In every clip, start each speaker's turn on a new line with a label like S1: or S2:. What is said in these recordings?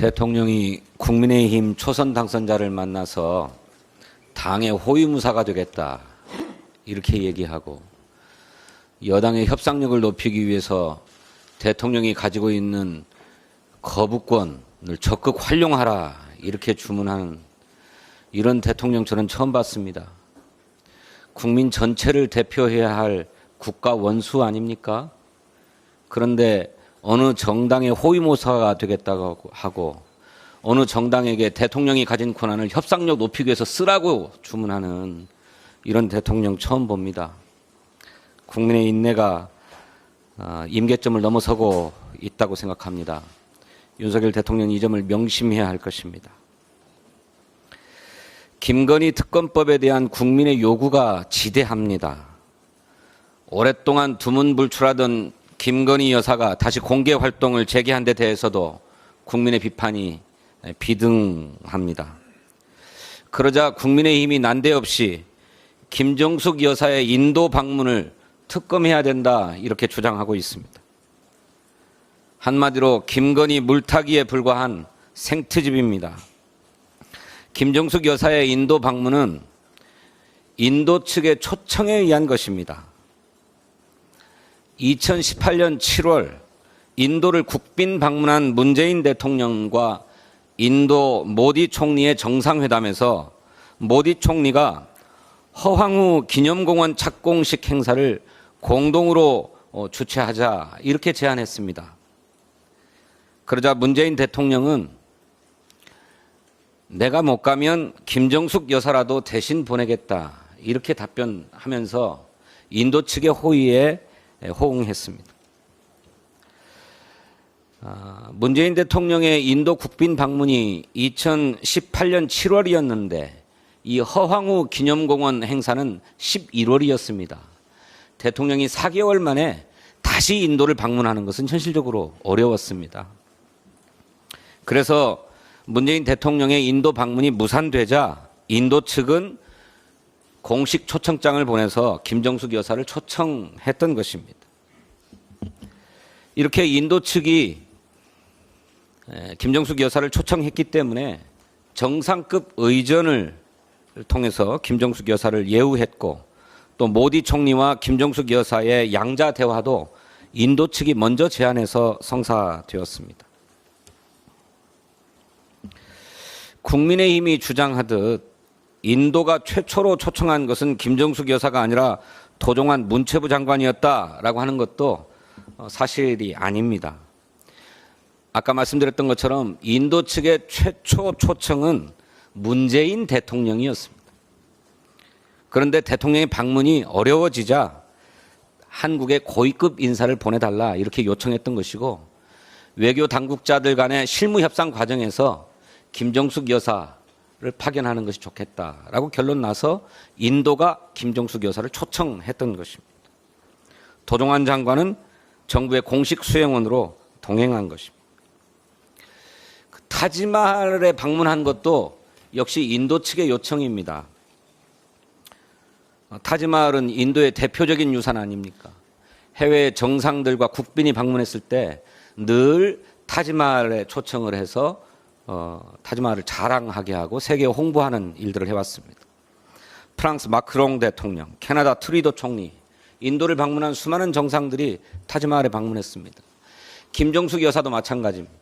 S1: 대통령이 국민의힘 초선 당선자를 만나서 당의 호위무사가 되겠다 이렇게 얘기하고, 여당의 협상력을 높이기 위해서 대통령이 가지고 있는 거부권을 적극 활용하라 이렇게 주문하는 이런 대통령 저는 처음 봤습니다. 국민 전체를 대표해야 할 국가 원수 아닙니까? 그런데 어느 정당의 호위무사가 되겠다고 하고, 어느 정당에게 대통령이 가진 권한을 협상력 높이기 위해서 쓰라고 주문하는 이런 대통령 처음 봅니다. 국민의 인내가 임계점을 넘어서고 있다고 생각합니다. 윤석열 대통령이 이 점을 명심해야 할 것입니다. 김건희 특검법에 대한 국민의 요구가 지대합니다. 오랫동안 두문불출하던 김건희 여사가 다시 공개 활동을 재개한 데 대해서도 국민의 비판이 비등합니다. 그러자 국민의힘이 난데없이 김정숙 여사의 인도 방문을 특검해야 된다 이렇게 주장하고 있습니다. 한마디로 김건희 물타기에 불과한 생트집입니다. 김정숙 여사의 인도 방문은 인도 측의 초청에 의한 것입니다. 2018년 7월 인도를 국빈 방문한 문재인 대통령과 인도 모디 총리의 정상회담에서 모디 총리가 허황우 기념공원 착공식 행사를 공동으로 주최하자 이렇게 제안했습니다. 그러자 문재인 대통령은 내가 못 가면 김정숙 여사라도 대신 보내겠다 이렇게 답변하면서 인도 측의 호의에 호응했습니다. 문재인 대통령의 인도 국빈 방문이 2018년 7월이었는데 이 허황우 기념공원 행사는 11월이었습니다. 대통령이 4개월 만에 다시 인도를 방문하는 것은 현실적으로 어려웠습니다. 그래서 문재인 대통령의 인도 방문이 무산되자 인도 측은 공식 초청장을 보내서 김정숙 여사를 초청했던 것입니다. 이렇게 인도 측이 김정숙 여사를 초청했기 때문에 정상급 의전을 통해서 김정숙 여사를 예우했고, 또 모디 총리와 김정숙 여사의 양자 대화도 인도 측이 먼저 제안해서 성사되었습니다. 국민의힘이 주장하듯 인도가 최초로 초청한 것은 김정숙 여사가 아니라 도종환 문체부 장관이었다라고 하는 것도 사실이 아닙니다. 아까 말씀드렸던 것처럼 인도 측의 최초 초청은 문재인 대통령이었습니다. 그런데 대통령의 방문이 어려워지자 한국의 고위급 인사를 보내달라 이렇게 요청했던 것이고, 외교 당국자들 간의 실무 협상 과정에서 김정숙 여사를 파견하는 것이 좋겠다라고 결론 나서 인도가 김정숙 여사를 초청했던 것입니다. 도종환 장관은 정부의 공식 수행원으로 동행한 것입니다. 타지마할에 방문한 것도 역시 인도 측의 요청입니다. 타지마할은 인도의 대표적인 유산 아닙니까? 해외 정상들과 국빈이 방문했을 때 늘 타지마할에 초청을 해서 타지마할을 자랑하게 하고 세계에 홍보하는 일들을 해왔습니다. 프랑스 마크롱 대통령, 캐나다 트루도 총리, 인도를 방문한 수많은 정상들이 타지마할에 방문했습니다. 김정숙 여사도 마찬가지입니다.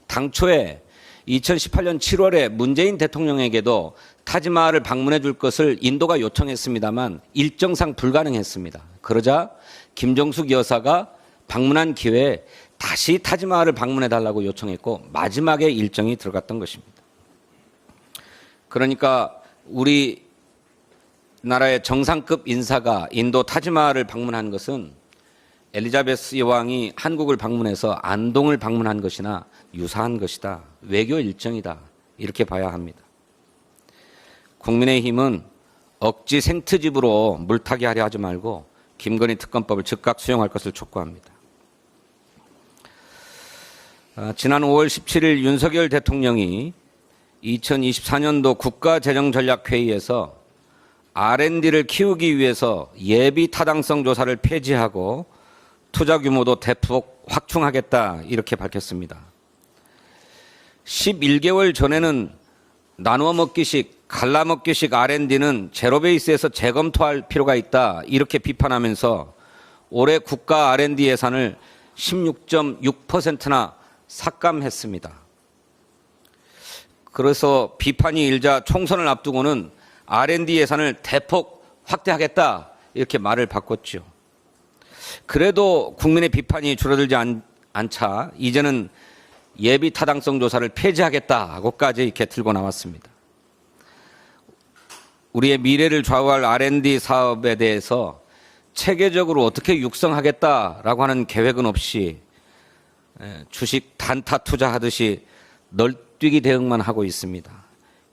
S1: 당초에 2018년 7월에 문재인 대통령에게도 타지마할을 방문해 줄 것을 인도가 요청했습니다만 일정상 불가능했습니다. 그러자 김정숙 여사가 방문한 기회에 다시 타지마할을 방문해 달라고 요청했고 마지막에 일정이 들어갔던 것입니다. 그러니까 우리 나라의 정상급 인사가 인도 타지마할을 방문한 것은 엘리자베스 여왕이 한국을 방문해서 안동을 방문한 것이나 유사한 것이다. 외교 일정이다. 이렇게 봐야 합니다. 국민의힘은 억지 생트집으로 물타기 하려 하지 말고 김건희 특검법을 즉각 수용할 것을 촉구합니다. 지난 5월 17일 윤석열 대통령이 2024년도 국가재정전략회의에서 R&D를 키우기 위해서 예비 타당성 조사를 폐지하고 투자 규모도 대폭 확충하겠다 이렇게 밝혔습니다. 11개월 전에는 나누어 먹기식, 갈라 먹기식 R&D는 제로 베이스에서 재검토할 필요가 있다, 이렇게 비판하면서 올해 국가 R&D 예산을 16.6%나 삭감했습니다. 그래서 비판이 일자 총선을 앞두고는 R&D 예산을 대폭 확대하겠다, 이렇게 말을 바꿨죠. 그래도 국민의 비판이 줄어들지 않자 이제는 예비 타당성 조사를 폐지하겠다고까지 이렇게 들고 나왔습니다. 우리의 미래를 좌우할 R&D 사업에 대해서 체계적으로 어떻게 육성하겠다라고 하는 계획은 없이 주식 단타 투자하듯이 널뛰기 대응만 하고 있습니다.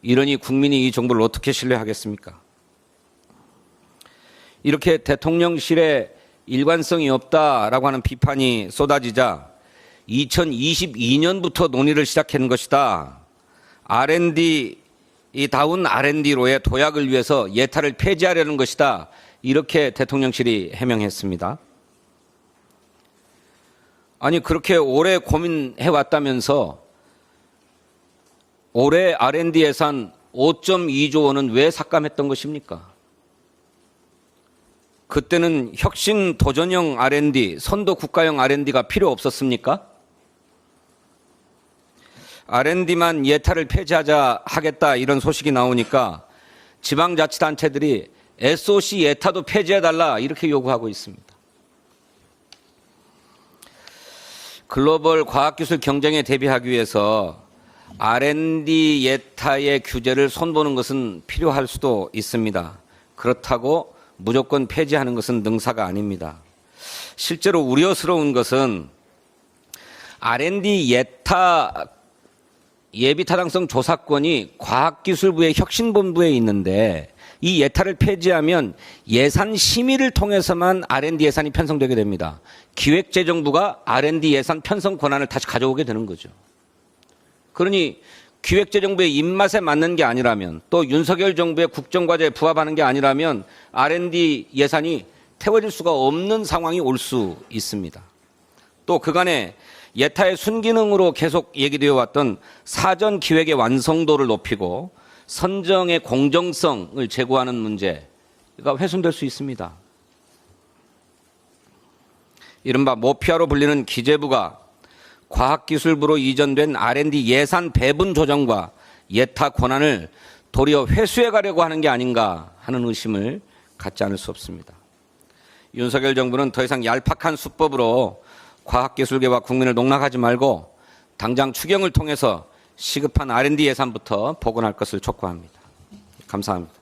S1: 이러니 국민이 이 정부를 어떻게 신뢰하겠습니까? 이렇게 대통령실에 일관성이 없다라고 하는 비판이 쏟아지자 2022년부터 논의를 시작한 것이다. R&D다운 R&D로의 도약을 위해서 예타를 폐지하려는 것이다. 이렇게 대통령실이 해명했습니다. 아니, 그렇게 오래 고민해왔다면서 올해 R&D 예산 5.2조 원은 왜 삭감했던 것입니까? 그때는 혁신 도전형 R&D, 선도 국가형 R&D가 필요 없었습니까? R&D만 예타를 하겠다 이런 소식이 나오니까 지방자치단체들이 SOC 예타도 폐지해달라 이렇게 요구하고 있습니다. 글로벌 과학기술 경쟁에 대비하기 위해서 R&D 예타의 규제를 손보는 것은 필요할 수도 있습니다. 그렇다고 무조건 폐지하는 것은 능사가 아닙니다. 실제로 우려스러운 것은 R&D 예타 예비타당성 조사권이 과학기술부의 혁신본부에 있는데 이 예타를 폐지하면 예산 심의를 통해서만 R&D 예산이 편성되게 됩니다. 기획재정부가 R&D 예산 편성 권한을 다시 가져오게 되는 거죠. 그러니 기획재정부의 입맛에 맞는 게 아니라면, 또 윤석열 정부의 국정과제에 부합하는 게 아니라면 R&D 예산이 태워질 수가 없는 상황이 올 수 있습니다. 또 그간에 예타의 순기능으로 계속 얘기되어 왔던 사전 기획의 완성도를 높이고 선정의 공정성을 제고하는 문제가 훼손될 수 있습니다. 이른바 모피아로 불리는 기재부가 과학기술부로 이전된 R&D 예산 배분 조정과 예타 권한을 도리어 회수해 가려고 하는 게 아닌가 하는 의심을 갖지 않을 수 없습니다. 윤석열 정부는 더 이상 얄팍한 수법으로 과학기술계와 국민을 농락하지 말고 당장 추경을 통해서 시급한 R&D 예산부터 복원할 것을 촉구합니다. 감사합니다.